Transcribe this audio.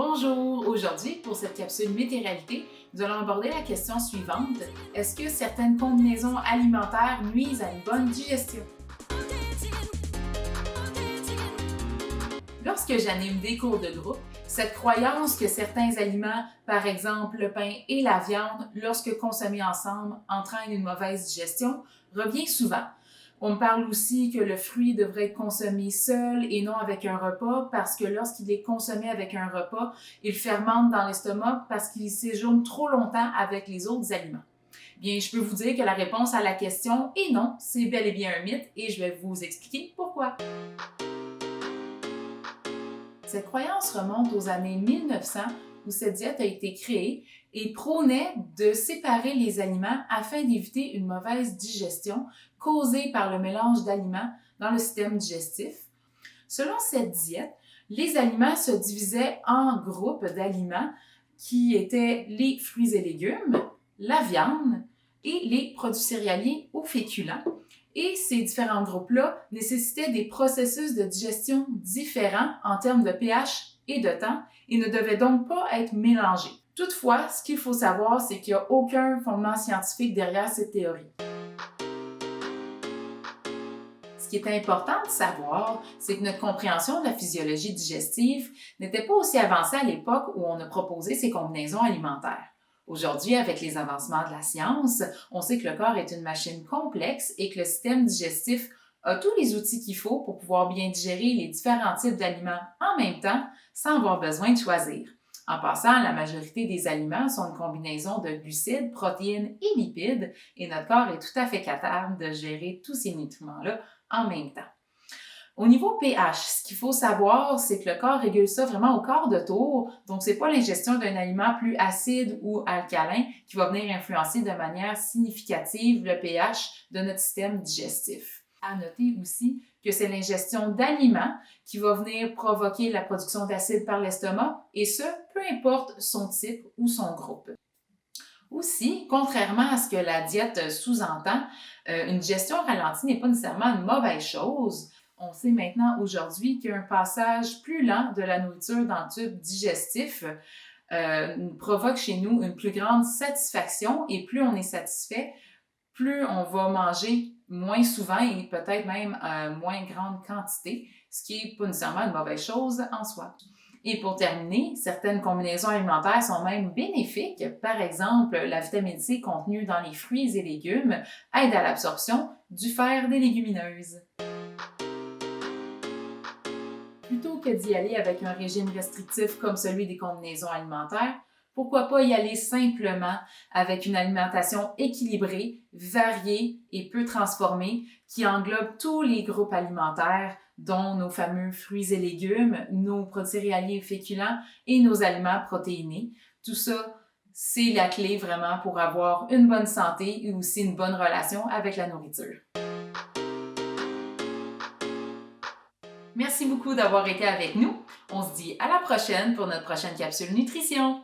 Bonjour! Aujourd'hui, pour cette capsule Météoralité, nous allons aborder la question suivante. Est-ce que certaines combinaisons alimentaires nuisent à une bonne digestion? Lorsque j'anime des cours de groupe, cette croyance que certains aliments, par exemple le pain et la viande, lorsque consommés ensemble, entraînent une mauvaise digestion, revient souvent. On me parle aussi que le fruit devrait être consommé seul et non avec un repas parce que lorsqu'il est consommé avec un repas, il fermente dans l'estomac parce qu'il séjourne trop longtemps avec les autres aliments. Bien, je peux vous dire que la réponse à la question est non, c'est bel et bien un mythe et je vais vous expliquer pourquoi. Cette croyance remonte aux années 1900 où cette diète a été créée et prônait de séparer les aliments afin d'éviter une mauvaise digestion causée par le mélange d'aliments dans le système digestif. Selon cette diète, les aliments se divisaient en groupes d'aliments qui étaient les fruits et légumes, la viande et les produits céréaliers ou féculents. Et ces différents groupes-là nécessitaient des processus de digestion différents en termes de pH et de temps et ne devaient donc pas être mélangés. Toutefois, ce qu'il faut savoir, c'est qu'il n'y a aucun fondement scientifique derrière cette théorie. Ce qui est important de savoir, c'est que notre compréhension de la physiologie digestive n'était pas aussi avancée à l'époque où on a proposé ces combinaisons alimentaires. Aujourd'hui, avec les avancements de la science, on sait que le corps est une machine complexe et que le système digestif a tous les outils qu'il faut pour pouvoir bien digérer les différents types d'aliments en même temps sans avoir besoin de choisir. En passant, la majorité des aliments sont une combinaison de glucides, protéines et lipides et notre corps est tout à fait capable de gérer tous ces nutriments-là en même temps. Au niveau pH, ce qu'il faut savoir, c'est que le corps régule ça vraiment au quart de tour. Donc, c'est pas l'ingestion d'un aliment plus acide ou alcalin qui va venir influencer de manière significative le pH de notre système digestif. À noter aussi que c'est l'ingestion d'aliments qui va venir provoquer la production d'acide par l'estomac, et ce, peu importe son type ou son groupe. Aussi, contrairement à ce que la diète sous-entend, une digestion ralentie n'est pas nécessairement une mauvaise chose. On sait maintenant aujourd'hui qu'un passage plus lent de la nourriture dans le tube digestif provoque chez nous une plus grande satisfaction et plus on est satisfait, plus on va manger moins souvent et peut-être même moins grande quantité, ce qui n'est pas nécessairement une mauvaise chose en soi. Et pour terminer, certaines combinaisons alimentaires sont même bénéfiques. Par exemple, la vitamine C contenue dans les fruits et légumes aide à l'absorption du fer des légumineuses. Plutôt que d'y aller avec un régime restrictif comme celui des combinaisons alimentaires, pourquoi pas y aller simplement avec une alimentation équilibrée, variée et peu transformée qui englobe tous les groupes alimentaires, dont nos fameux fruits et légumes, nos produits céréaliers et féculents et nos aliments protéinés. Tout ça, c'est la clé vraiment pour avoir une bonne santé et aussi une bonne relation avec la nourriture. Merci beaucoup d'avoir été avec nous. On se dit à la prochaine pour notre prochaine capsule nutrition.